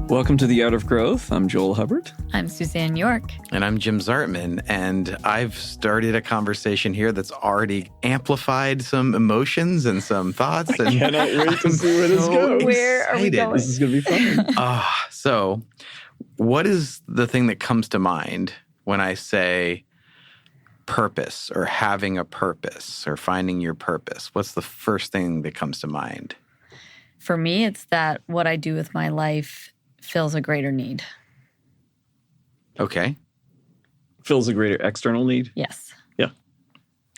Welcome to The Art of Growth. I'm Joel Hubbard. I'm Suzanne York. And I'm Jim Zartman. And I've started a conversation here that's already amplified some emotions and some thoughts. And I cannot wait to see where this goes. Where are we going? This is going to be fun. So what is the thing that comes to mind when I say purpose or having a purpose or finding your purpose? What's the first thing that comes to mind? For me, it's that what I do with my life fills a greater need. Okay. Fills a greater external need? Yes. Yeah.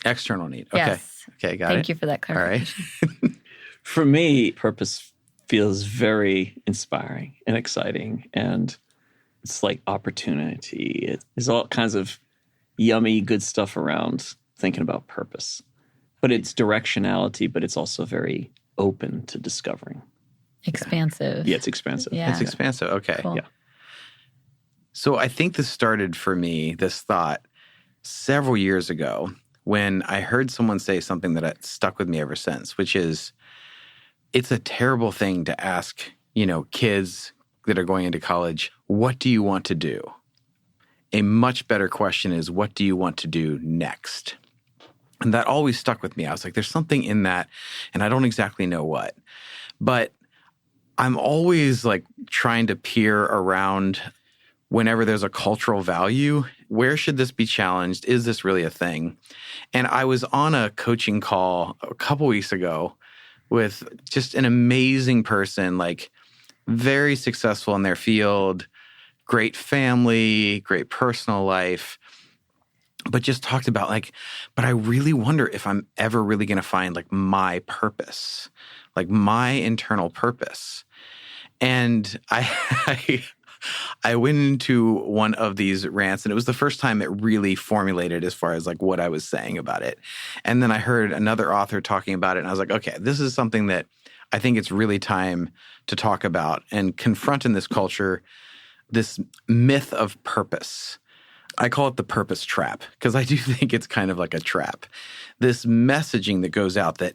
External need. Okay. Yes. Okay, got it. Thank you for that clarification. All right. For me, purpose feels very inspiring and exciting. And it's like opportunity. There's all kinds of yummy, good stuff around thinking about purpose. But it's directionality, but it's also very open to discovering. Expansive. Yeah, it's expansive. Yeah. It's expansive. Okay. Cool. Yeah. So I think this started for me, this thought, several years ago when I heard someone say something that stuck with me ever since, which is it's a terrible thing to ask, kids that are going into college, what do you want to do? A much better question is, what do you want to do next? And that always stuck with me. I was like, there's something in that, and I don't exactly know what. But I'm always like trying to peer around whenever there's a cultural value. Where should this be challenged? Is this really a thing? And I was on a coaching call a couple weeks ago with just an amazing person, like very successful in their field, great family, great personal life, but just talked about but I really wonder if I'm ever really going to find my purpose, my internal purpose. And I went into one of these rants, and it was the first time it really formulated as far as what I was saying about it. And then I heard another author talking about it, and I was like, okay, this is something that I think it's really time to talk about and confront in this culture, this myth of purpose. I call it the purpose trap because I do think it's kind of like a trap. This messaging that goes out that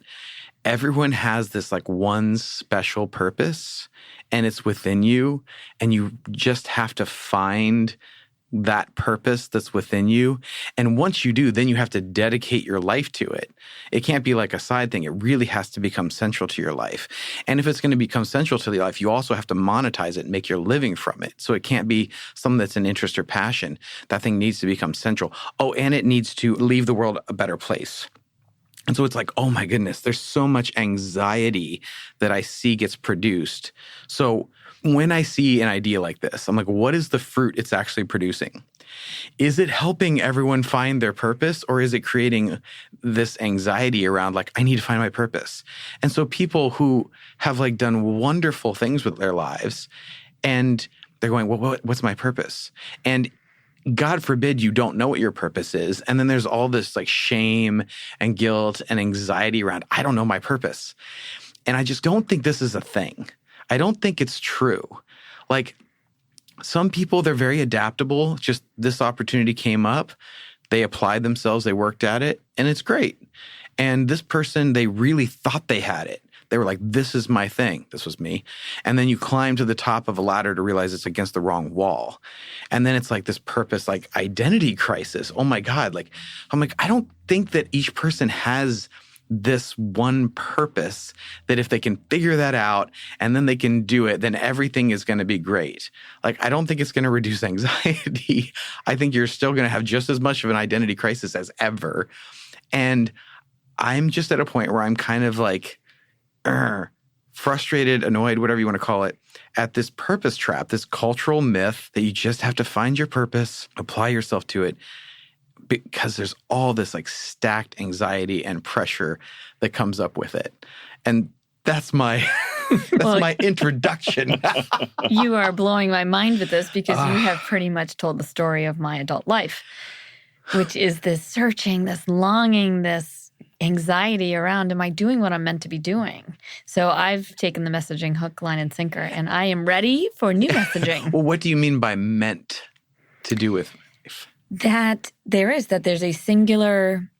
everyone has this one special purpose and it's within you, and you just have to find that purpose that's within you. And once you do, then you have to dedicate your life to it. It can't be like a side thing. It really has to become central to your life. And if it's going to become central to your life, you also have to monetize it and make your living from it. So it can't be something that's an interest or passion. That thing needs to become central. Oh, and it needs to leave the world a better place. And so it's oh my goodness, there's so much anxiety that I see gets produced. So when I see an idea like this, I'm like, what is the fruit it's actually producing? Is it helping everyone find their purpose, or is it creating this anxiety around I need to find my purpose? And so people who have done wonderful things with their lives, and they're going, well, what's my purpose? And God forbid you don't know what your purpose is. And then there's all this shame and guilt and anxiety around, I don't know my purpose. And I just don't think this is a thing. I don't think it's true. Some people, they're very adaptable. Just this opportunity came up. They applied themselves. They worked at it. And it's great. And this person, they really thought they had it. They were like, this is my thing. This was me. And then you climb to the top of a ladder to realize it's against the wrong wall. And then it's this purpose, identity crisis. Oh my God. I'm I don't think that each person has this one purpose that if they can figure that out and then they can do it, then everything is going to be great. I don't think it's going to reduce anxiety. I think you're still going to have just as much of an identity crisis as ever. And I'm just at a point where I'm kind of frustrated, annoyed, whatever you want to call it, at this purpose trap, this cultural myth that you just have to find your purpose, apply yourself to it, because there's all this stacked anxiety and pressure that comes up with it. And that's my my introduction. You are blowing my mind with this because you have pretty much told the story of my adult life, which is this searching, this longing, this anxiety around, am I doing what I'm meant to be doing? So I've taken the messaging hook, line, and sinker, and I am ready for new messaging. Well, what do you mean by meant to do with life? That there's a singular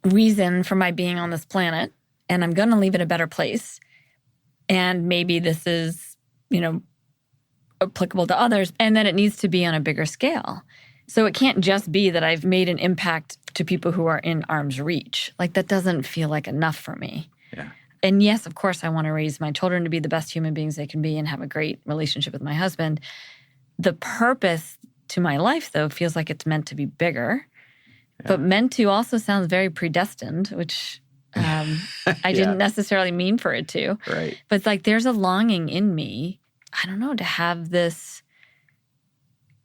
reason for my being on this planet, and I'm going to leave it a better place. And maybe this is, applicable to others. And then it needs to be on a bigger scale. So it can't just be that I've made an impact to people who are in arm's reach. Like, that doesn't feel like enough for me. Yeah. And yes, of course, I want to raise my children to be the best human beings they can be and have a great relationship with my husband. The purpose to my life, though, feels like it's meant to be bigger. Yeah. But meant to also sounds very predestined, which I didn't necessarily mean for it to. Right. But it's like there's a longing in me, I don't know, to have this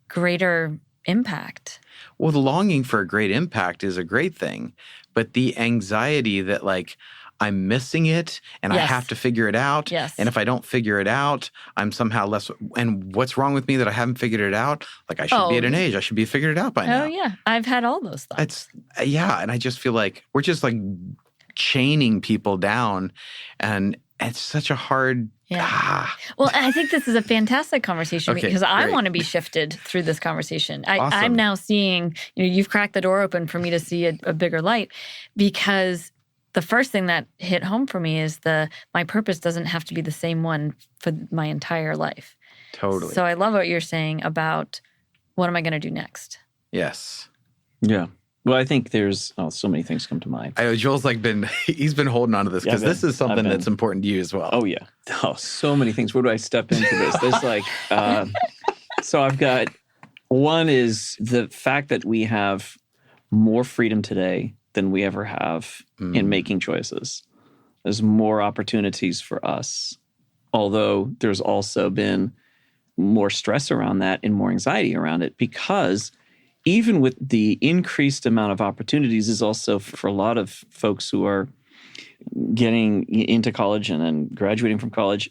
greater impact. Well, the longing for a great impact is a great thing. But the anxiety that, like, I'm missing it and I have to figure it out. Yes. And if I don't figure it out, I'm somehow less. And what's wrong with me that I haven't figured it out? Like, I should be at an age. I should be figured it out by now. Oh, yeah. I've had all those thoughts. And I just feel like we're just like chaining people down. And it's such a hard. Yeah. Well, I think this is a fantastic conversation because I want to be shifted through this conversation. Awesome. I'm now seeing, you've cracked the door open for me to see a bigger light, because the first thing that hit home for me is my purpose doesn't have to be the same one for my entire life. Totally. So I love what you're saying about what am I going to do next? Yes. Yeah. Well, I think there's so many things come to mind. I know Joel's he's been holding on to this because this is something that's important to you as well. Oh, yeah. Oh, so many things. Where do I step into this? There's so I've got, one is the fact that we have more freedom today than we ever have in making choices. There's more opportunities for us, although there's also been more stress around that and more anxiety around it, because even with the increased amount of opportunities is also for a lot of folks who are getting into college and then graduating from college,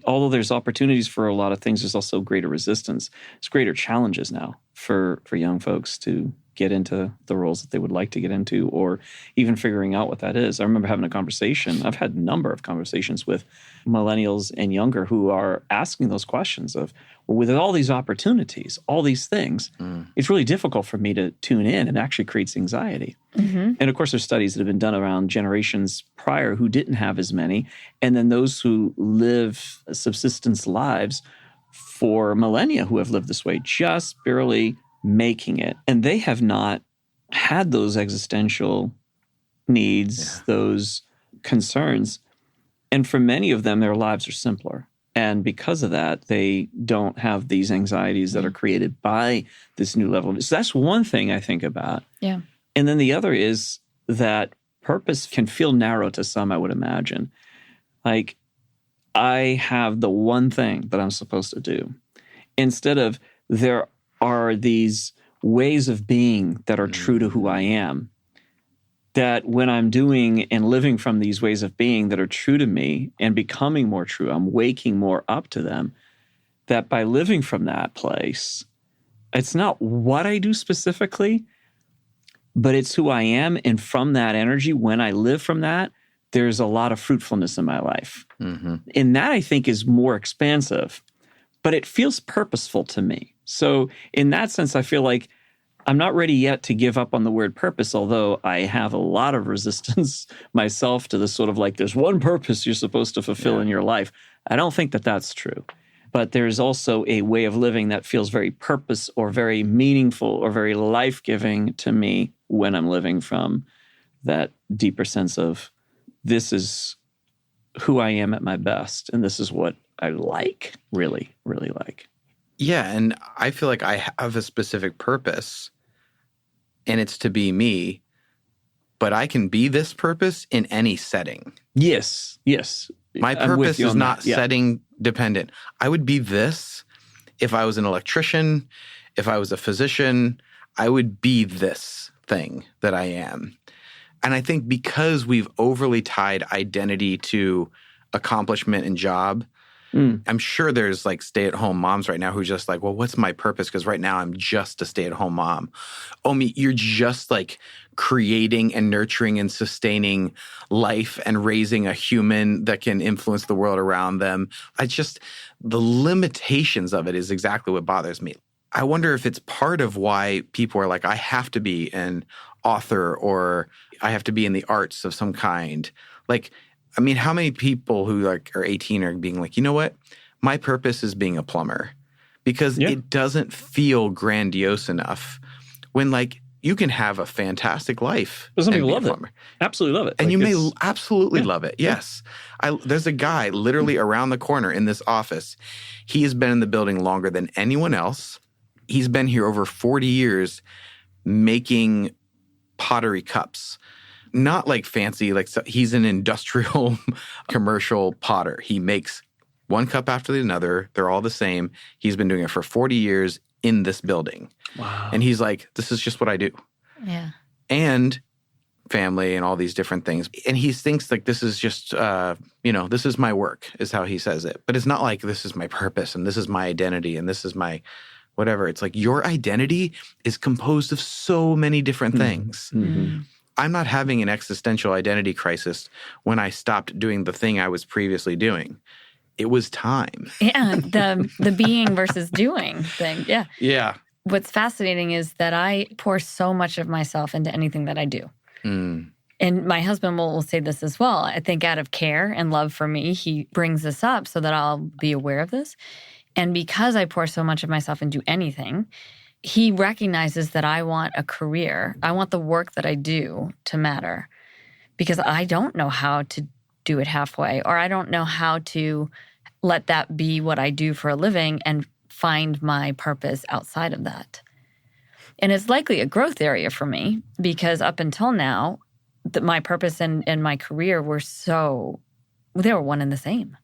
although there's opportunities for a lot of things, there's also greater resistance. There's greater challenges now for young folks to get into the roles that they would like to get into, or even figuring out what that is. I remember having a conversation. I've had a number of conversations with millennials and younger who are asking those questions of, well, with all these opportunities, all these things, it's really difficult for me to tune in, and actually creates anxiety. Mm-hmm. And of course, there's studies that have been done around generations prior who didn't have as many, and then those who live subsistence lives for millennia who have lived this way, just barely making it. And they have not had those existential needs, those concerns. And for many of them, their lives are simpler. And because of that, they don't have these anxieties that are created by this new level. So that's one thing I think about. Yeah. And then the other is that purpose can feel narrow to some, I would imagine. Like, I have the one thing that I'm supposed to do. Instead of, there are these ways of being that are true to who I am, that when I'm doing and living from these ways of being that are true to me and becoming more true, I'm waking more up to them, that by living from that place, it's not what I do specifically, but it's who I am. And from that energy, when I live from that, there's a lot of fruitfulness in my life. Mm-hmm. And that, I think, is more expansive, but it feels purposeful to me. So in that sense, I feel like I'm not ready yet to give up on the word purpose, although I have a lot of resistance myself to this sort of like, there's one purpose you're supposed to fulfill in your life. I don't think that that's true. But there's also a way of living that feels very purpose or very meaningful or very life-giving to me when I'm living from that deeper sense of, this is who I am at my best, and this is what I like, really, really like. Yeah, and I feel like I have a specific purpose, and it's to be me, but I can be this purpose in any setting. Yes, yes. My purpose is not setting dependent. I would be this if I was an electrician, if I was a physician. I would be this thing that I am. And I think because we've overly tied identity to accomplishment and job, I'm sure there's like stay-at-home moms right now who's just like, well, what's my purpose? Because right now I'm just a stay-at-home mom. Omi, you're just like creating and nurturing and sustaining life and raising a human that can influence the world around them. The limitations of it is exactly what bothers me. I wonder if it's part of why people are like, I have to be an author or I have to be in the arts of some kind. Like, I mean, how many people who like are 18 are being like, you know what? my purpose is being a plumber because Yeah. it doesn't feel grandiose enough when like you can have a fantastic life. But some and people be a love it. plumber. Absolutely love it. And Like, you may it's- absolutely yeah. love it. Yes. There's a guy literally around the corner in this office. He has been in the building longer than anyone else. He's been here over 40 years making pottery cups. Not like fancy, like he's an industrial commercial potter. He makes one cup after another. They're all the same. He's been doing it for 40 years in this building. Wow. And he's like, this is just what I do. Yeah. And family and all these different things. And he thinks like this is just, this is my work is how he says it. But it's not like this is my purpose and this is my identity and this is my whatever. It's like your identity is composed of so many different things. Mhm. I'm not having an existential identity crisis when I stopped doing the thing I was previously doing. It was time. Yeah. The being versus doing thing. Yeah. Yeah. What's fascinating is that I pour so much of myself into anything that I do. Mm. And my husband will say this as well. I think out of care and love for me, he brings this up so that I'll be aware of this. And because I pour so much of myself into anything, he recognizes that I want a career. I want the work that I do to matter because I don't know how to do it halfway, or I don't know how to let that be what I do for a living and find my purpose outside of that. And it's likely a growth area for me because up until now, my purpose and my career they were one and the same.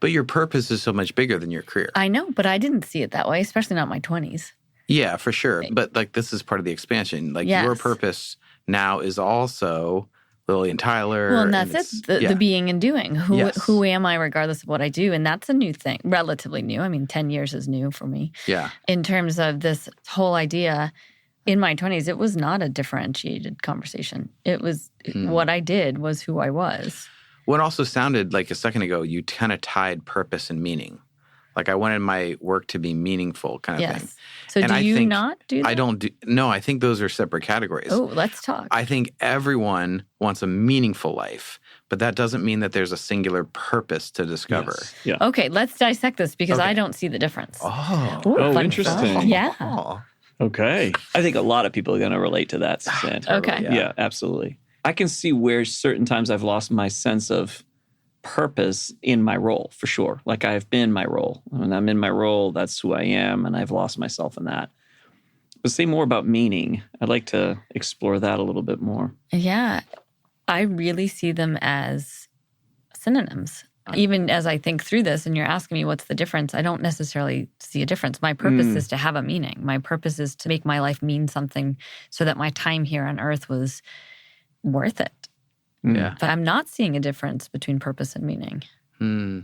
But your purpose is so much bigger than your career. I know, but I didn't see it that way, especially not in my 20s. Yeah, for sure. But like this is part of the expansion. Like Yes. your purpose now is also Lily and Tyler. Well, and that's it's- it, the being and doing. Yes. Who am I regardless of what I do? And that's a new thing, relatively new. I mean, 10 years is new for me. Yeah. In terms of this whole idea, in my 20s, it was not a differentiated conversation. It was what I did was who I was. What also sounded like a second ago, you kind of tied purpose and meaning. Like I wanted my work to be meaningful kind of thing. Yes. So And do I you think not do that? I don't do, no, I think those are separate categories. Oh, let's talk. I think everyone wants a meaningful life, but that doesn't mean that there's a singular purpose to discover. Yes. Yeah. Okay, let's dissect this because Okay. I don't see the difference. Oh. Ooh, Oh, fun interesting. fact. Yeah. Oh. Okay. I think a lot of people are going to relate to that, Suzanne. Okay. Yeah, absolutely. I can see where certain times I've lost my sense of purpose in my role, for sure. Like I've been my role. When I'm in my role, that's who I am, and I've lost myself in that. But say more about meaning. I'd like to explore that a little bit more. Yeah. I really see them as synonyms. Even as I think through this and you're asking me what's the difference, I don't necessarily see a difference. My purpose is to have a meaning. My purpose is to make my life mean something so that my time here on earth was worth it. Yeah. But I'm not seeing a difference between purpose and meaning. Hmm.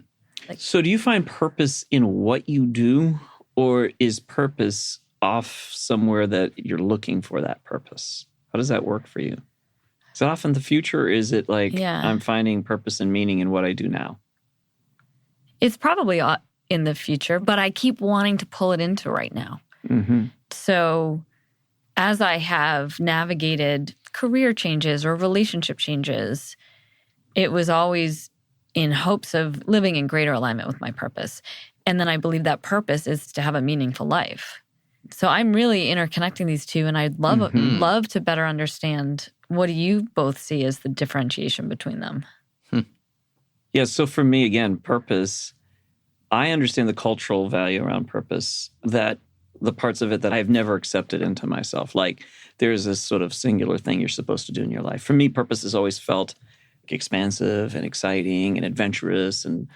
So do you find purpose in what you do, or is purpose off somewhere that you're looking for that purpose? How does that work for you? Is it off in the future, or is it like Yeah. I'm finding purpose and meaning in what I do now? It's probably in the future, but I keep wanting to pull it into right now. Mm-hmm. So as I have navigated career changes or relationship changes, it was always in hopes of living in greater alignment with my purpose. And then I believe that purpose is to have a meaningful life. So I'm really interconnecting these two, and I'd love to better understand, what do you both see as the differentiation between them? Yeah, so for me, again, purpose, I understand the cultural value around purpose, that the parts of it that I've never accepted into myself. Like there's this sort of singular thing you're supposed to do in your life. For me, purpose has always felt expansive and exciting and adventurous, and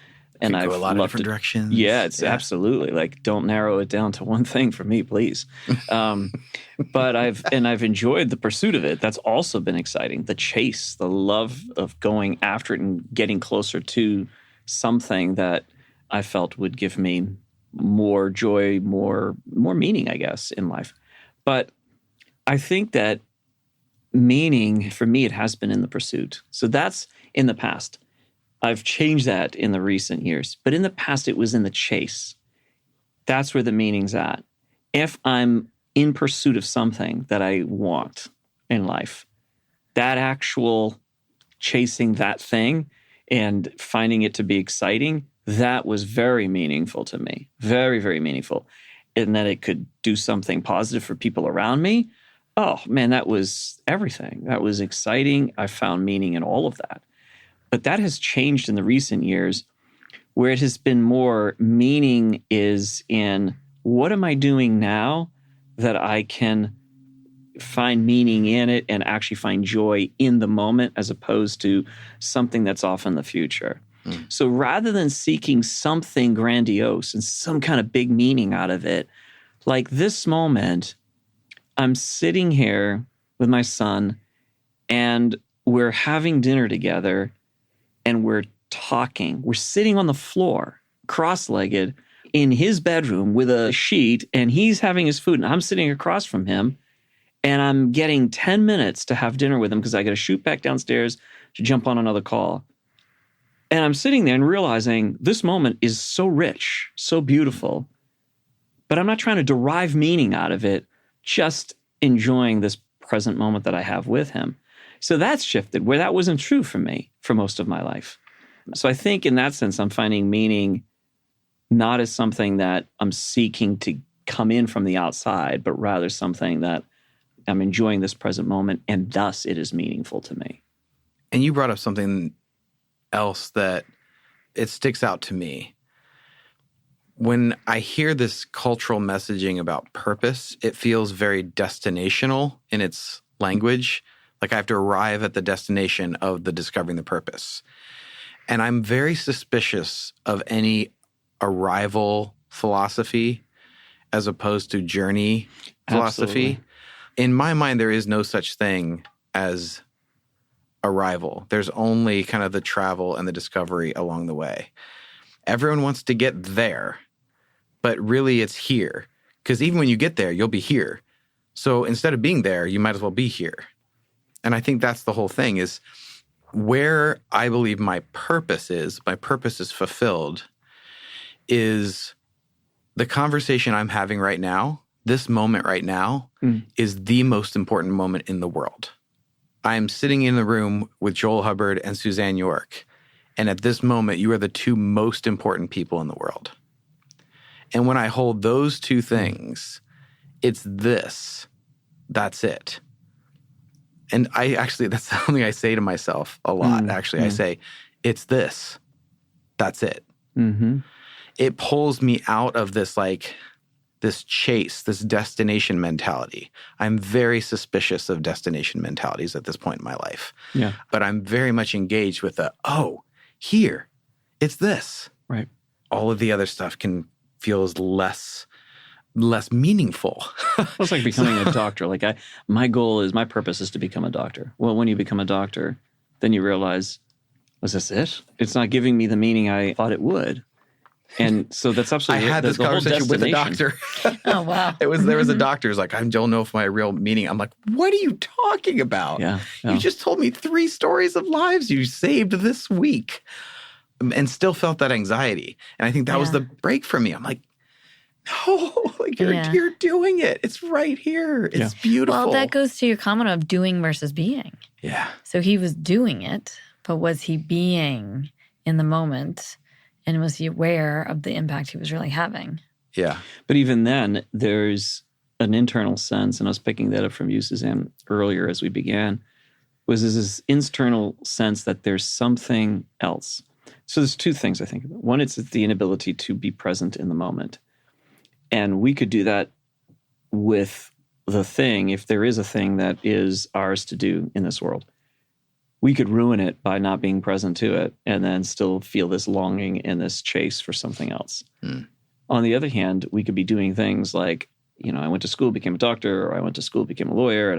Could I've go a lot of loved different it. directions. Yeah, it's absolutely like, don't narrow it down to one thing for me, please. But I've enjoyed the pursuit of it. That's also been exciting. The chase, the love of going after it and getting closer to something that I felt would give me more joy, more meaning, I guess, in life. But I think that meaning, for me, it has been in the pursuit. So that's in the past. I've changed that in the recent years. But in the past, it was in the chase. That's where the meaning's at. If I'm in pursuit of something that I want in life, that actual chasing that thing and finding it to be exciting, that was very meaningful to me. Very, very meaningful. And that it could do something positive for people around me. Oh, man, that was everything. That was exciting. I found meaning in all of that. But that has changed in the recent years, where it has been more meaning is in what am I doing now that I can find meaning in it and actually find joy in the moment as opposed to something that's off in the future. So rather than seeking something grandiose and some kind of big meaning out of it, like this moment, I'm sitting here with my son and we're having dinner together and we're talking. We're sitting on the floor, cross-legged, in his bedroom with a sheet, and he's having his food, and I'm sitting across from him, and I'm getting 10 minutes to have dinner with him because I got to shoot back downstairs to jump on another call. And I'm sitting there and realizing this moment is so rich, so beautiful, but I'm not trying to derive meaning out of it, just enjoying this present moment that I have with him. So that's shifted, where that wasn't true for me for most of my life. So I think in that sense, I'm finding meaning not as something that I'm seeking to come in from the outside, but rather something that I'm enjoying this present moment, and thus it is meaningful to me. And you brought up something else that it sticks out to me. When I hear this cultural messaging about purpose, it feels very destinational in its language. Like I have to arrive at the destination of the discovering the purpose. And I'm very suspicious of any arrival philosophy as opposed to journey philosophy. Absolutely. In my mind, there is no such thing as arrival. There's only kind of the travel and the discovery along the way. Everyone wants to get there, but really it's here. Because even when you get there, you'll be here. So instead of being there, you might as well be here. And I think that's the whole thing, is where I believe my purpose is fulfilled, is the conversation I'm having right now, this moment right now, is the most important moment in the world. I'm sitting in the room with Joel Hubbard and Suzanne York, and at this moment, you are the two most important people in the world. And when I hold those two things, it's this. That's it. And that's something I say to myself a lot, actually. I say, it's this. That's it. Mm-hmm. It pulls me out of this, this chase, this destination mentality. I'm very suspicious of destination mentalities at this point in my life. Yeah. But I'm very much engaged with here, it's this. Right. All of the other stuff feels less meaningful. It's like becoming a doctor. My purpose is to become a doctor. Well, when you become a doctor, then you realize, was this it? It's not giving me the meaning I thought it would. And so that's absolutely I had this conversation with a doctor. Oh, wow. There was a doctor who's like, I don't know if my real meaning. I'm like, what are you talking about? Yeah. You just told me 3 stories of lives you saved this week, and still felt that anxiety. And I think that was the break for me. I'm like, no, you're doing it. It's right here. It's beautiful. Well, that goes to your comment of doing versus being. Yeah. So he was doing it, but was he being in the moment? And was he aware of the impact he was really having? Yeah. But even then, there's an internal sense, and I was picking that up from you, Suzanne, earlier as we began, was this internal sense that there's something else. So there's 2 things I think about. One, it's the inability to be present in the moment. And we could do that with the thing, if there is a thing that is ours to do in this world. We could ruin it by not being present to it and then still feel this longing and this chase for something else. On the other hand, we could be doing things like, I went to school, became a doctor, or I went to school, became a lawyer,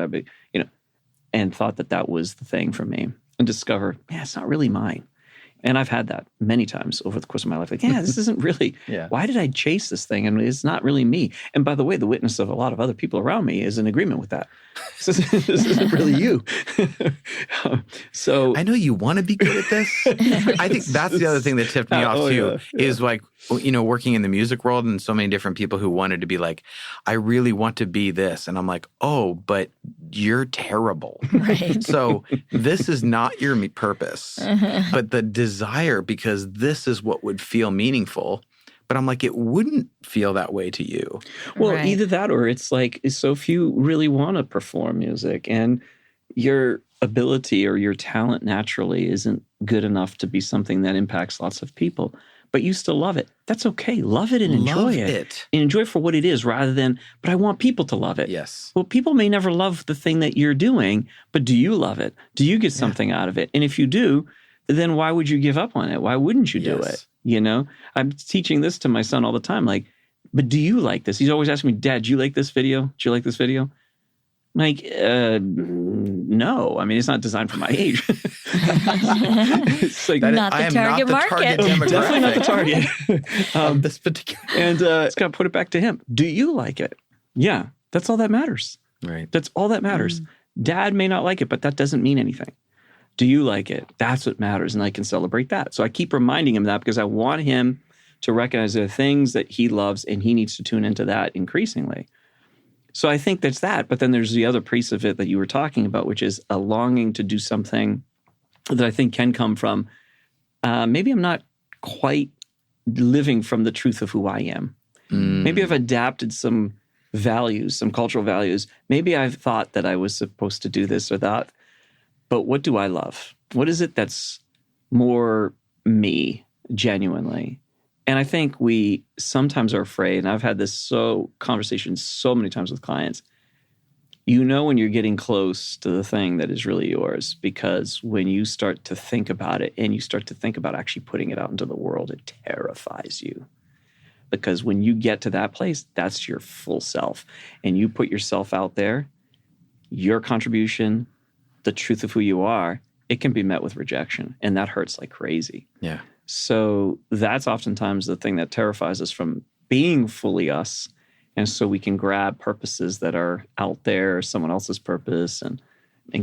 and thought that was the thing for me, and discover, it's not really mine. And I've had that many times over the course of my life. Like, this isn't really, why did I chase this thing? And it's not really me. And by the way, the witness of a lot of other people around me is in agreement with that. This isn't really you. So I know you want to be good at this. I think that's the other thing that tipped me off too, is like working in the music world and so many different people who wanted to be like, I really want to be this. And I'm like, oh, but you're terrible. Right. So this is not your purpose, but the desire, because this is what would feel meaningful. But I'm like, it wouldn't feel that way to you. Well, Right. either that or it's like, so few really want to perform music, and your ability or your talent naturally isn't good enough to be something that impacts lots of people, but you still love it. That's okay. Love it and enjoy Love it. it. And enjoy it for what it is rather than, but I want people to love it. Yes. Well, people may never love the thing that you're doing, but do you love it? Do you get something out of it? And if you do, then why would you give up on it? Why wouldn't you do Yes. it? I'm teaching this to my son all the time. Like, but do you like this? He's always asking me, Dad, do you like this video? Do you like this video? I'm like, no. I mean, it's not designed for my age. It's like, That is- Not the I am target not the market. target demographic. definitely not the target. Of this particular. And it's got to put it back to him. Do you like it? Yeah, that's all that matters. Right. That's all that matters. Dad may not like it, but that doesn't mean anything. Do you like it? That's what matters, and I can celebrate that. So I keep reminding him that because I want him to recognize the things that he loves, and he needs to tune into that increasingly. So I think that's that. But then there's the other piece of it that you were talking about, which is a longing to do something that I think can come from maybe I'm not quite living from the truth of who I am. Maybe I've adapted some values, some cultural values. Maybe I've thought that I was supposed to do this or that. But what do I love? What is it that's more me, genuinely? And I think we sometimes are afraid, and I've had this conversation so many times with clients. You know when you're getting close to the thing that is really yours, because when you start to think about it and you start to think about actually putting it out into the world, it terrifies you. Because when you get to that place, that's your full self. And you put yourself out there, your contribution, the truth of who you are, it can be met with rejection. And that hurts like crazy. Yeah. So that's oftentimes the thing that terrifies us from being fully us. And so we can grab purposes that are out there, someone else's purpose, and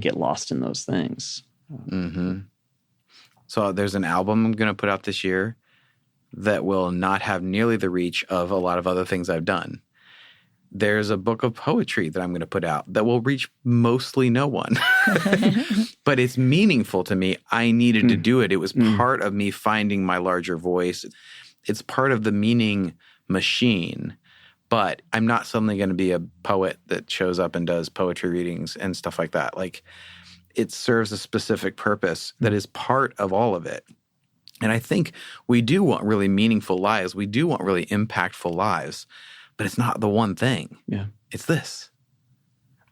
get lost in those things. Mm-hmm. So there's an album I'm going to put out this year that will not have nearly the reach of a lot of other things I've done. There's a book of poetry that I'm going to put out that will reach mostly no one. But it's meaningful to me. I needed to do it. It was part of me finding my larger voice. It's part of the meaning machine. But I'm not suddenly going to be a poet that shows up and does poetry readings and stuff like that. Like, it serves a specific purpose that is part of all of it. And I think we do want really meaningful lives. We do want really impactful lives. But it's not the one thing. Yeah. It's this,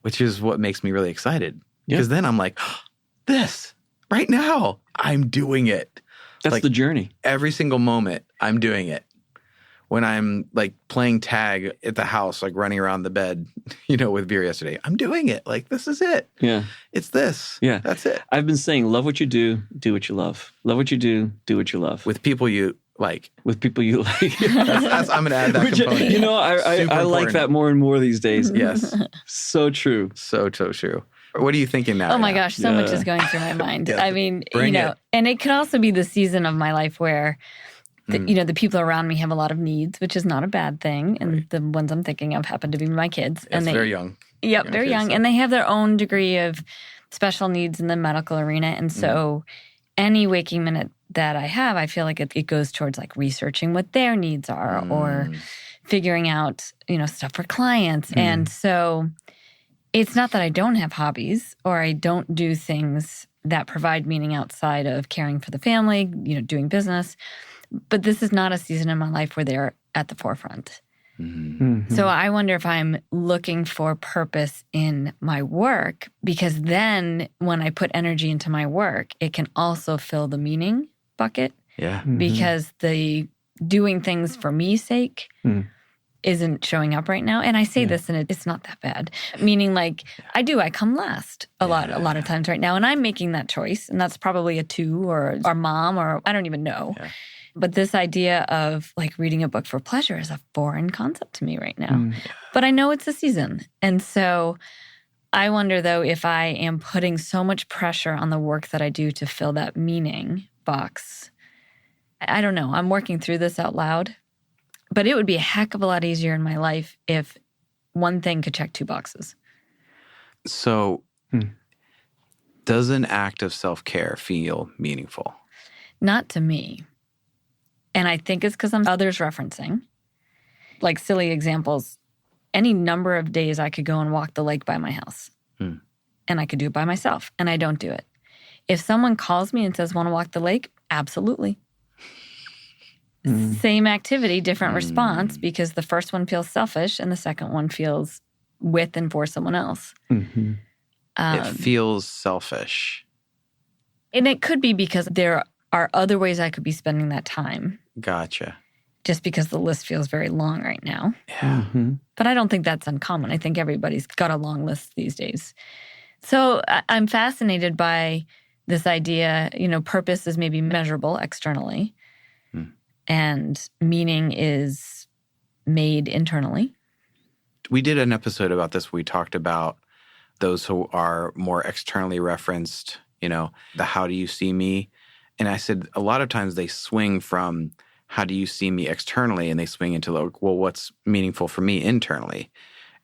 which is what makes me really excited. Yeah. Because then I'm like, this, right now, I'm doing it. That's Like, the journey. every single moment, I'm doing it. When I'm like playing tag at the house, like running around the bed, with Vera yesterday, I'm doing it. Like, this is it. Yeah. It's this. Yeah. That's it. I've been saying, love what you do what you love. Love what you do what you love. With people you like. With people you like. I'm going to add that Which, component. I Super like important. that more and more these days. Yes. So true. So true. What are you thinking now? Oh my Anna? gosh, so much Yeah. is going through my mind. Yeah, I mean, bring it. and it could also be the season of my life where the people around me have a lot of needs, which is not a bad thing. And the ones I'm thinking of happen to be my kids. It's very young. Yep, young very kids, young. so. And they have their own degree of special needs in the medical arena. And so any waking minute that I have, I feel like it goes towards like researching what their needs are or figuring out, stuff for clients. And so it's not that I don't have hobbies or I don't do things that provide meaning outside of caring for the family, doing business. But this is not a season in my life where they're at the forefront. So I wonder if I'm looking for purpose in my work, because then when I put energy into my work, it can also fill the meaning bucket, Yeah. because the doing things for me's sake isn't showing up right now. And I say this and it's not that bad. Meaning like I come last a lot of times right now. And I'm making that choice. And that's probably a 2 or our mom or I don't even know. Yeah. But this idea of like reading a book for pleasure is a foreign concept to me right now. But I know it's a season. And so I wonder though if I am putting so much pressure on the work that I do to fill that meaning box I don't know. I'm working through this out loud. But it would be a heck of a lot easier in my life if one thing could check 2 boxes. So does an act of self-care feel meaningful? Not to me. And I think it's because I'm others referencing. Like silly examples, any number of days I could go and walk the lake by my house. And I could do it by myself, and I don't do it. If someone calls me and says, want to walk the lake? Absolutely. Same activity, different response, because the first one feels selfish and the second one feels with and for someone else. It feels selfish. And it could be because there are other ways I could be spending that time. Gotcha. Just because the list feels very long right now. Yeah. But I don't think that's uncommon. I think everybody's got a long list these days. So I'm fascinated by this idea, purpose is maybe measurable externally and meaning is made internally. We did an episode about this. We talked about those who are more externally referenced, the how do you see me? And I said a lot of times they swing from how do you see me externally and they swing into well, what's meaningful for me internally?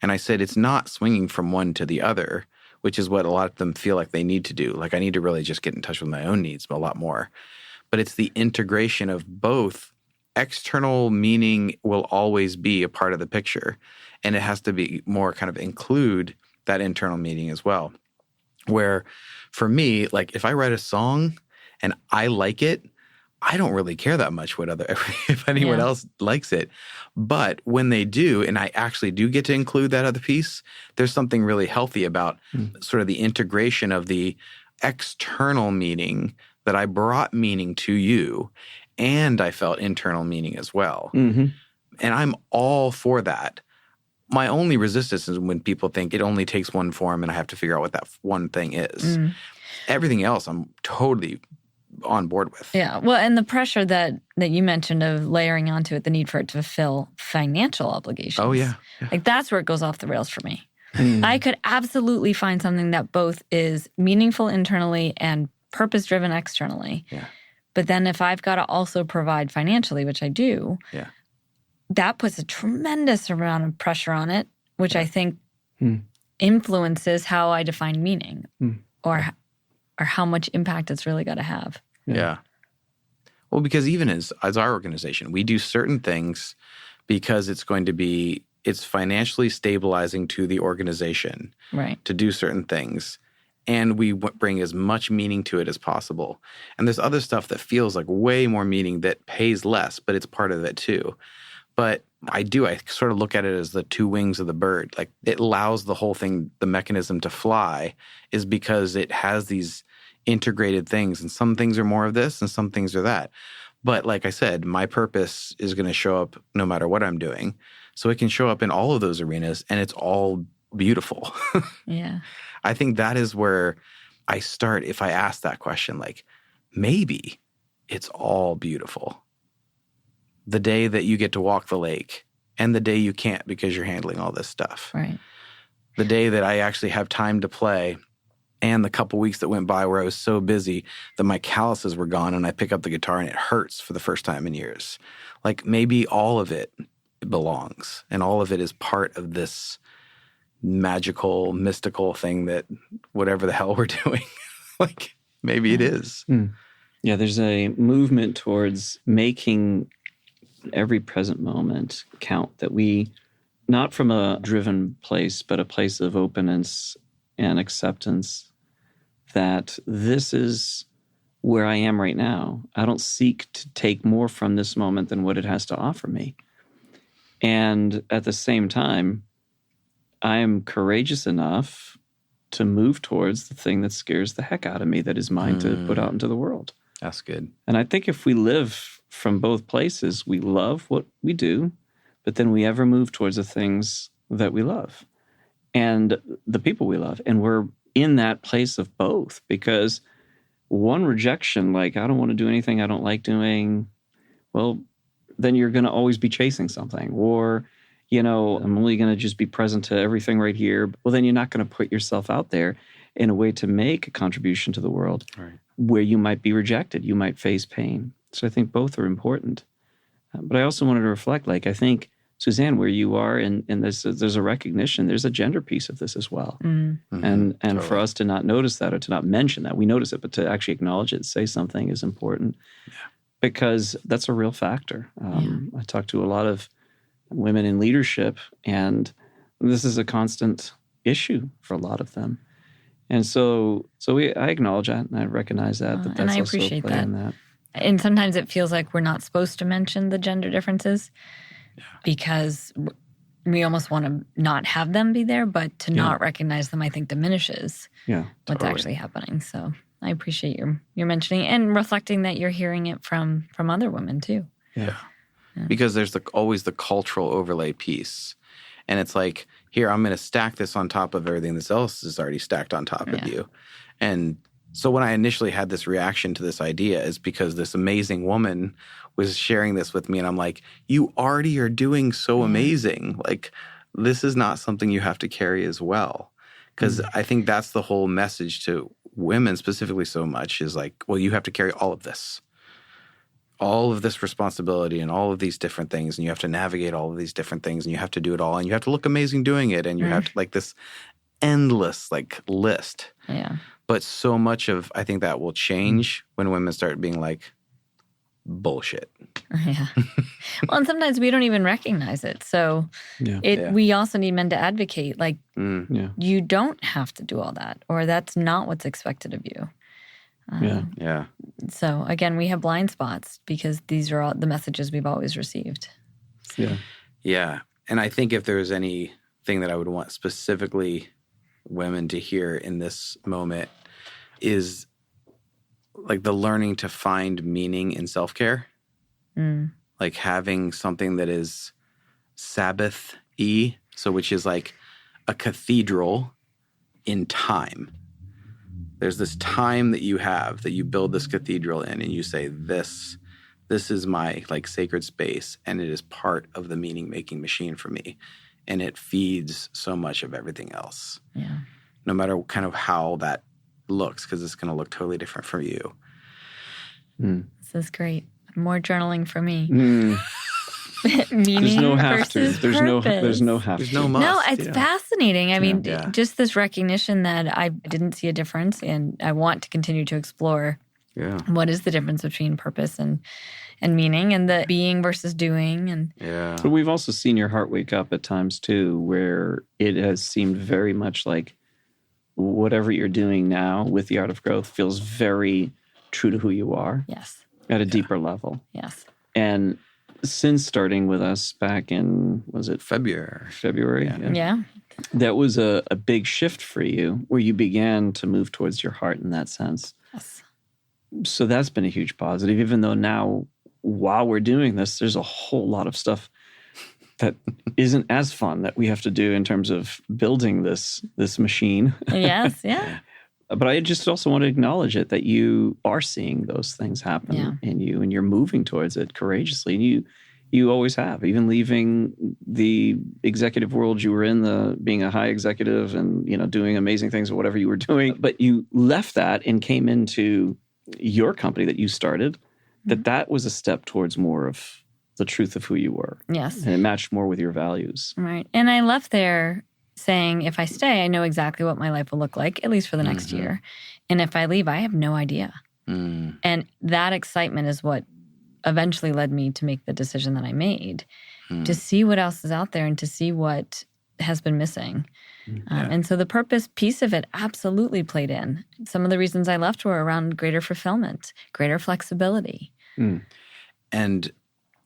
And I said it's not swinging from one to the other, which is what a lot of them feel like they need to do. Like I need to really just get in touch with my own needs a lot more. But it's the integration of both. External meaning will always be a part of the picture. And it has to be more kind of include that internal meaning as well. Where for me, like if I write a song and I like it, I don't really care that much if anyone else likes it. But when they do, and I actually do get to include that other piece, there's something really healthy about sort of the integration of the external meaning that I brought meaning to you, and I felt internal meaning as well. And I'm all for that. My only resistance is when people think it only takes one form and I have to figure out what that one thing is. Everything else, I'm totally on board with. Yeah. Well, and the pressure that you mentioned of layering onto it, the need for it to fulfill financial obligations. Oh, yeah. Like that's where it goes off the rails for me. I could absolutely find something that both is meaningful internally and purpose-driven externally. Yeah. But then if I've got to also provide financially, which I do, that puts a tremendous amount of pressure on it, which I think influences how I define meaning or how much impact it's really got to have. Yeah. Well, because even as our organization, we do certain things because it's financially stabilizing to the organization to do certain things. And we bring as much meaning to it as possible. And there's other stuff that feels like way more meaning that pays less, but it's part of it too. But I sort of look at it as the 2 wings of the bird. Like it allows the whole thing, the mechanism to fly is because it has these integrated things. And some things are more of this and some things are that. But like I said, my purpose is going to show up no matter what I'm doing. So it can show up in all of those arenas and it's all beautiful. Yeah. I think that is where I start if I ask that question, like maybe it's all beautiful. The day that you get to walk the lake and the day you can't because you're handling all this stuff. Right. The day that I actually have time to play and the couple weeks that went by where I was so busy that my calluses were gone and I pick up the guitar and it hurts for the first time in years. Like maybe all of it belongs and all of it is part of this magical, mystical thing that whatever the hell we're doing, like maybe it is. Yeah, there's a movement towards making every present moment count, that we, not from a driven place, but a place of openness and acceptance that this is where I am right now. I don't seek to take more from this moment than what it has to offer me. And at the same time, I am courageous enough to move towards the thing that scares the heck out of me that is mine to put out into the world. That's good. And I think if we live from both places, we love what we do, but then we ever move towards the things that we love and the people we love. And we're in that place of both, because one rejection, like I don't want to do anything I don't like doing, well, then you're going to always be chasing something. Or, I'm only going to just be present to everything right here. Well, then you're not going to put yourself out there in a way to make a contribution to the world where you might be rejected. You might face pain. So I think both are important. But I also wanted to reflect, like, I think, Suzanne, where you are, and there's a recognition, there's a gender piece of this as well. Mm-hmm. And Totally. for us to not notice that or to not mention that, we notice it, but to actually acknowledge it, say something is important. Yeah. Because that's a real factor. I talk to a lot of women in leadership, and this is a constant issue for a lot of them. And so I acknowledge that, and I recognize that And that's I also a appreciate play that. in that. And sometimes it feels like we're not supposed to mention the gender differences because we almost want to not have them be there, but to not recognize them, I think, diminishes Yeah, what's actually happening. So I appreciate your mentioning and reflecting that you're hearing it from other women too. yeah. Because there's always the cultural overlay piece. And it's like, here, I'm going to stack this on top of everything that else is already stacked on top of you. And so when I initially had this reaction to this idea is because this amazing woman was sharing this with me. And I'm like, you already are doing so amazing. Like, this is not something you have to carry as well. Because I think that's the whole message to women specifically so much is like, well, you have to carry all of this responsibility and all of these different things. And you have to navigate all of these different things. And you have to do it all. And you have to look amazing doing it. And you have to like this endless like list. Yeah. But so much of, I think that will change when women start being like, bullshit. Yeah. Well, and sometimes we don't even recognize it. So we also need men to advocate. Like, you don't have to do all that, or that's not what's expected of you. Yeah. So again, we have blind spots because these are all the messages we've always received. Yeah. Yeah. And I think if there's anything that I would want specifically women to hear in this moment is like the learning to find meaning in self-care. Like having something that is Sabbath-y, so which is like a cathedral in time. There's this time that you have that you build this cathedral in, and you say, this is my like sacred space, and it is part of the meaning-making machine for me. And it feeds so much of everything else. Yeah. No matter kind of how that looks, because it's going to look totally different for you. This is great. More journaling for me. There's Meaning no have to. versus There's purpose. no have There's to. no must. No, it's fascinating. I mean, Yeah. just this recognition that I didn't see a difference, and I want to continue to explore what is the difference between purpose and meaning, and the being versus doing. And But we've also seen your heart wake up at times too, where it has seemed very much like whatever you're doing now with the Art of Growth feels very true to who you are yes, at a deeper level. yes, And since starting with us back in, was it February? yeah. That was a big shift for you where you began to move towards your heart in that sense. Yes. So that's been a huge positive, even though now, while we're doing this, there's a whole lot of stuff that isn't as fun that we have to do in terms of building this machine. Yes, yeah. But I just also want to acknowledge it, that you are seeing those things happen in you, and you're moving towards it courageously. And you always have, even leaving the executive world you were in, being a high executive and, doing amazing things or whatever you were doing. But you left that and came into your company that you started, that was a step towards more of the truth of who you were. Yes. And it matched more with your values. Right. And I left there saying, if I stay, I know exactly what my life will look like, at least for the next year. And if I leave, I have no idea. And that excitement is what eventually led me to make the decision that I made, to see what else is out there and to see what has been missing. And so the purpose piece of it absolutely played in. Some of the reasons I left were around greater fulfillment, greater flexibility. And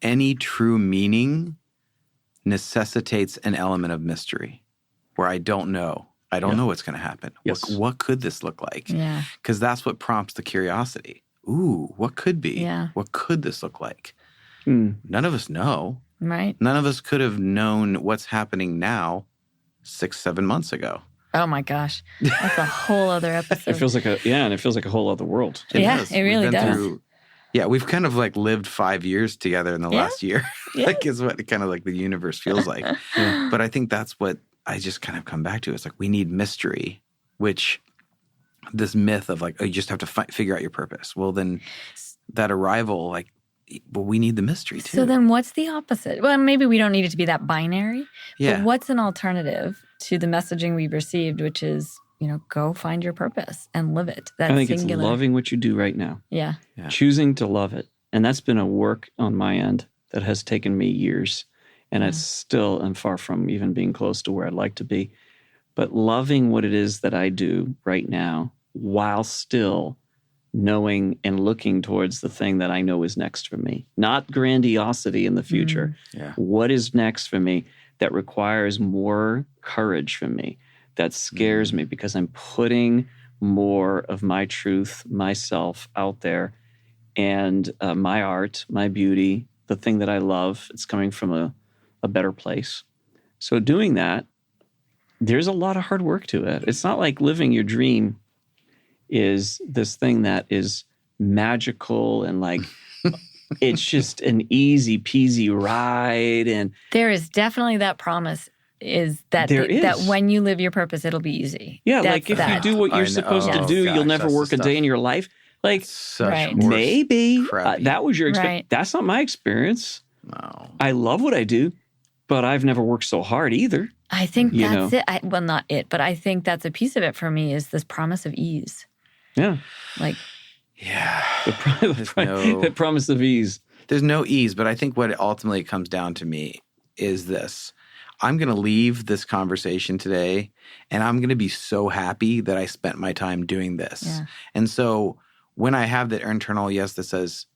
any true meaning necessitates an element of mystery where I don't know. I don't know what's going to happen. Yes. What could this look like? Yeah. Because that's what prompts the curiosity. Ooh, what could be? Yeah. What could this look like? None of us know. Right. None of us could have known what's happening now 6-7 months ago. Oh my gosh. That's a whole other episode. It feels like a whole other world. Yeah, it really does. We've kind of like lived 5 years together in the last year. Like is what kind of like the universe feels like. But I think that's what I just kind of come back to. It's like we need mystery, which this myth of like, oh, you just have to figure out your purpose. Well, then that arrival, like, well, we need the mystery too. So then what's the opposite? Well, maybe we don't need it to be that binary. Yeah. But what's an alternative to the messaging we've received, which is, go find your purpose and live it. That I think singular. it's loving what you do right now. Yeah. Choosing to love it. And that's been a work on my end that has taken me years. And it's still, I'm far from even being close to where I'd like to be. But loving what it is that I do right now while still knowing and looking towards the thing that I know is next for me. Not grandiosity in the future. Yeah. What is next for me that requires more courage from me, that scares me because I'm putting more of my truth, myself out there, and my art, my beauty, the thing that I love, it's coming from a better place. So doing that, there's a lot of hard work to it. It's not like living your dream is this thing that is magical and like it's just an easy peasy ride. And there is definitely that promise is that There that is. when you live your purpose, it'll be easy. yeah, That's like if that. you do what I you're know. supposed to Oh, do, gosh, you'll never that's work the a day stuff. in your life. Like Such Right. horse maybe crappy. that was your experience. Right. That's not my experience. No. I love what I do, but I've never worked so hard either. I think You that's know. it. Well, not it, but I think that's a piece of it for me is this promise of ease. Yeah. Like, Yeah. The no- promise of ease. There's no ease, but I think what it ultimately comes down to me is this. I'm going to leave this conversation today and I'm going to be so happy that I spent my time doing this. Yeah. And so when I have that internal yes that says,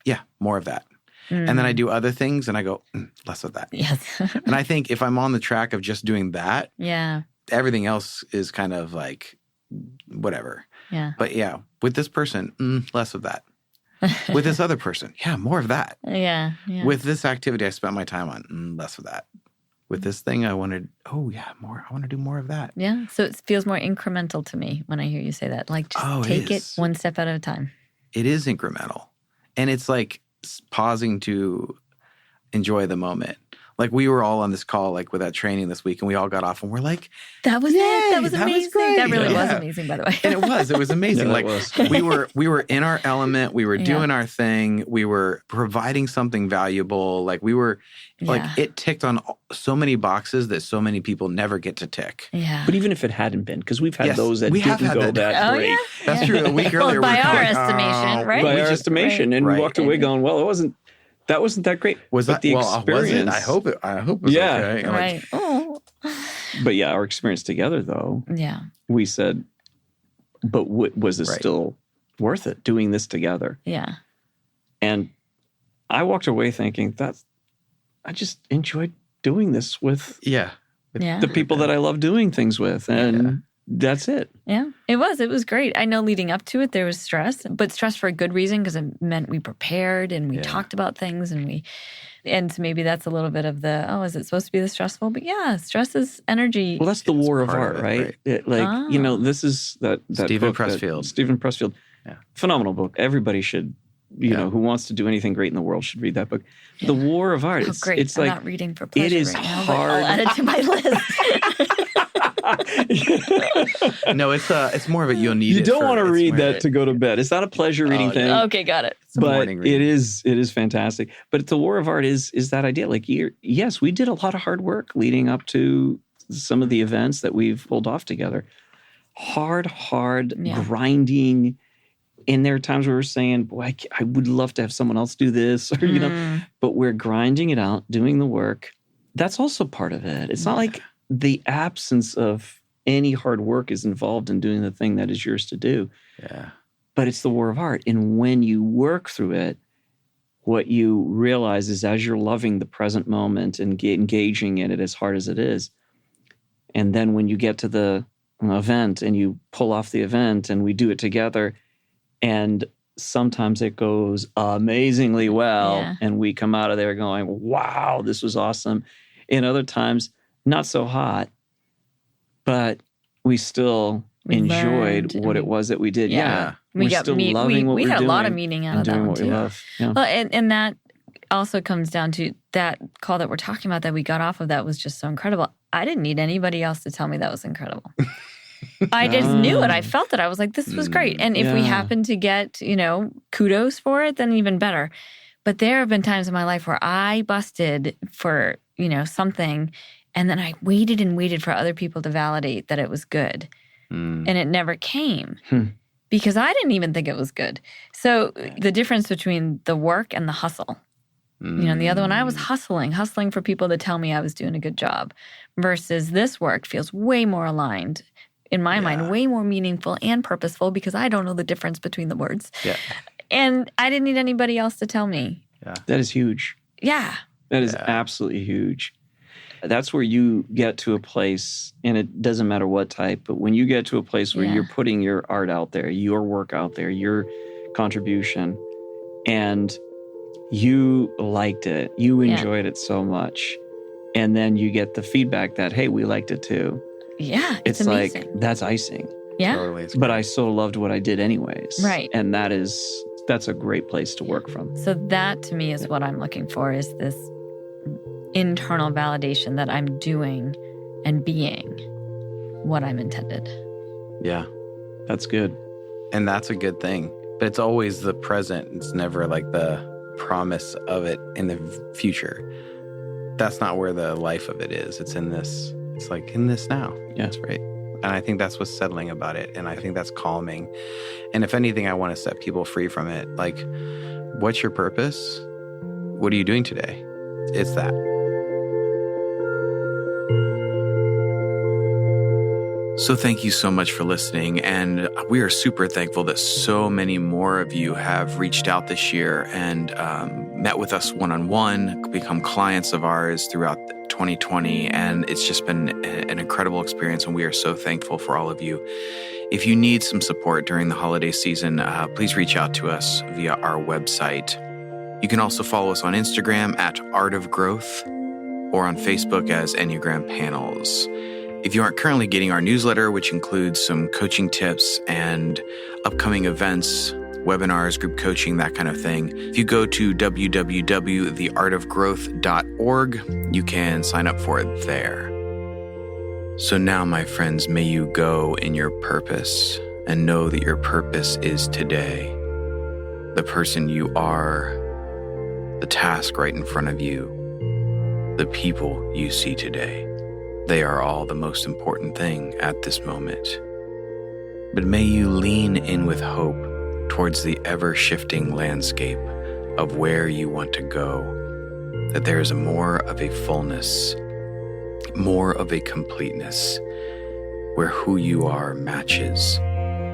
yeah, more of that. And then I do other things and I go, less of that. yes. And I think if I'm on the track of just doing that, yeah. everything else is kind of like whatever. Yeah. But yeah, with this person, less of that. With this other person, yeah, more of that. Yeah. Yeah. With this activity I spent my time on, less of that. With this thing I wanted, more. I want to do more of that. yeah. So it feels more incremental to me when I hear you say that. Like, just Oh, it take it is. one step at a time. It is incremental. And it's like pausing to enjoy the moment. Like we were all on this call, like with that training this week, and we all got off and we're like, That was it. Yay, That was that was amazing. great. That really was Yeah. amazing, by the way. and it was amazing. Yeah, like that was. we were in our element, we were Yeah. doing our thing, we were providing something valuable. Like we were like Yeah. it ticked on so many boxes that so many people never get to tick. Yeah. But even if it hadn't been, because we've had Yes, those that we have didn't had go that. that Oh, great. yeah. That's Yeah. true. A week earlier, Well, by we were our like, estimation, oh, right? By we our just- estimation. And we Right. walked away going, well, that wasn't that great. Was But that the well? Was experience? it? I hope it was Yeah. okay. I'm like, Right. Oh. But yeah, our experience together, though, Yeah. we said, but was it Right. still worth it doing this together? Yeah. And I walked away thinking I just enjoyed doing this with yeah. Yeah. the people that I love doing things with. And that's it. Yeah, it was great. I know leading up to it, there was stress, but stress for a good reason because it meant we prepared and we Yeah. talked about things and so maybe that's a little bit of is it supposed to be this stressful? But yeah, stress is energy. Well, that's the It's war of part art, of it, right? This is that Stephen book, Pressfield. Stephen Pressfield. Yeah. Phenomenal book. Everybody should, who wants to do anything great in the world should read that book. The war of art. Oh, great. It's I'm like, not reading for pleasure is right now, hard. but I'll add it to my list. No, it's more of a you'll need you it. don't for- want to it's read more- that to go to bed. It's not a pleasure reading no. thing. Okay, got it. It's a But morning read. it is fantastic. But the war of art is that idea. Like, yes, we did a lot of hard work leading up to some of the events that we've pulled off together. Hard, Yeah. grinding. And there are times where we're saying, boy, I would love to have someone else do this, or, but we're grinding it out, doing the work. That's also part of it. It's not like the absence of any hard work is involved in doing the thing that is yours to do. Yeah. But it's the war of art. And when you work through it, what you realize is as you're loving the present moment and engaging in it as hard as it is, and then when you get to the event and you pull off the event and we do it together, and sometimes it goes amazingly well, Yeah. and we come out of there going, wow, this was awesome. And other times, not so hot, but we still We enjoyed learned what and it was that we did. Yeah. We We're got still meat. loving what We we're had a lot of doing meaning out and of that doing one what too. we love. Yeah. Well, and that also comes down to that call that we're talking about that we got off of that was just so incredible. I didn't need anybody else to tell me that was incredible. I just knew it. I felt it. I was like, this was great. And if we Yeah. happen to get, kudos for it, then even better. But there have been times in my life where I busted for, something, and then I waited and waited for other people to validate that it was good. Mm. And it never came Hmm. because I didn't even think it was good. So the difference between the work and the hustle. The other one, I was hustling for people to tell me I was doing a good job, versus this work feels way more aligned, in my mind, way more meaningful and purposeful, because I don't know the difference between the words. Yeah. And I didn't need anybody else to tell me. That is huge. Yeah. That is absolutely huge. That's where you get to a place, and it doesn't matter what type, but when you get to a place where you're putting your art out there, your work out there, your contribution, and you liked it, you enjoyed it so much, and then you get the feedback that, hey, we liked it too. Yeah. It's amazing. like, that's icing. Yeah. Totally. But I so loved what I did anyways. Right. And that's a great place to work from. So that to me is what I'm looking for, is this internal validation that I'm doing and being what I'm intended. Yeah. That's good. And that's a good thing. But it's always the present. It's never like the promise of it in the future. That's not where the life of it is. It's in this. It's like in this now. Yeah. That's right. And I think that's what's settling about it. And I think that's calming. And if anything, I want to set people free from it. Like, what's your purpose? What are you doing today? It's that. So thank you so much for listening. And we are super thankful that so many more of you have reached out this year and met with us one-on-one, become clients of ours throughout 2020. And it's just been an incredible experience. And we are so thankful for all of you. If you need some support during the holiday season, please reach out to us via our website. You can also follow us on Instagram at Art of Growth or on Facebook as Enneagram Panels. If you aren't currently getting our newsletter, which includes some coaching tips and upcoming events, webinars, group coaching, that kind of thing, if you go to www.theartofgrowth.org, you can sign up for it there. So now, my friends, may you go in your purpose and know that your purpose is today. The person you are, the task right in front of you, the people you see today. They are all the most important thing at this moment. But may you lean in with hope towards the ever-shifting landscape of where you want to go, that there is more of a fullness, more of a completeness, where who you are matches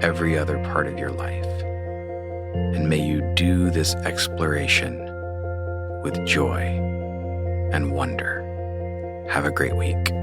every other part of your life. And may you do this exploration with joy and wonder. Have a great week.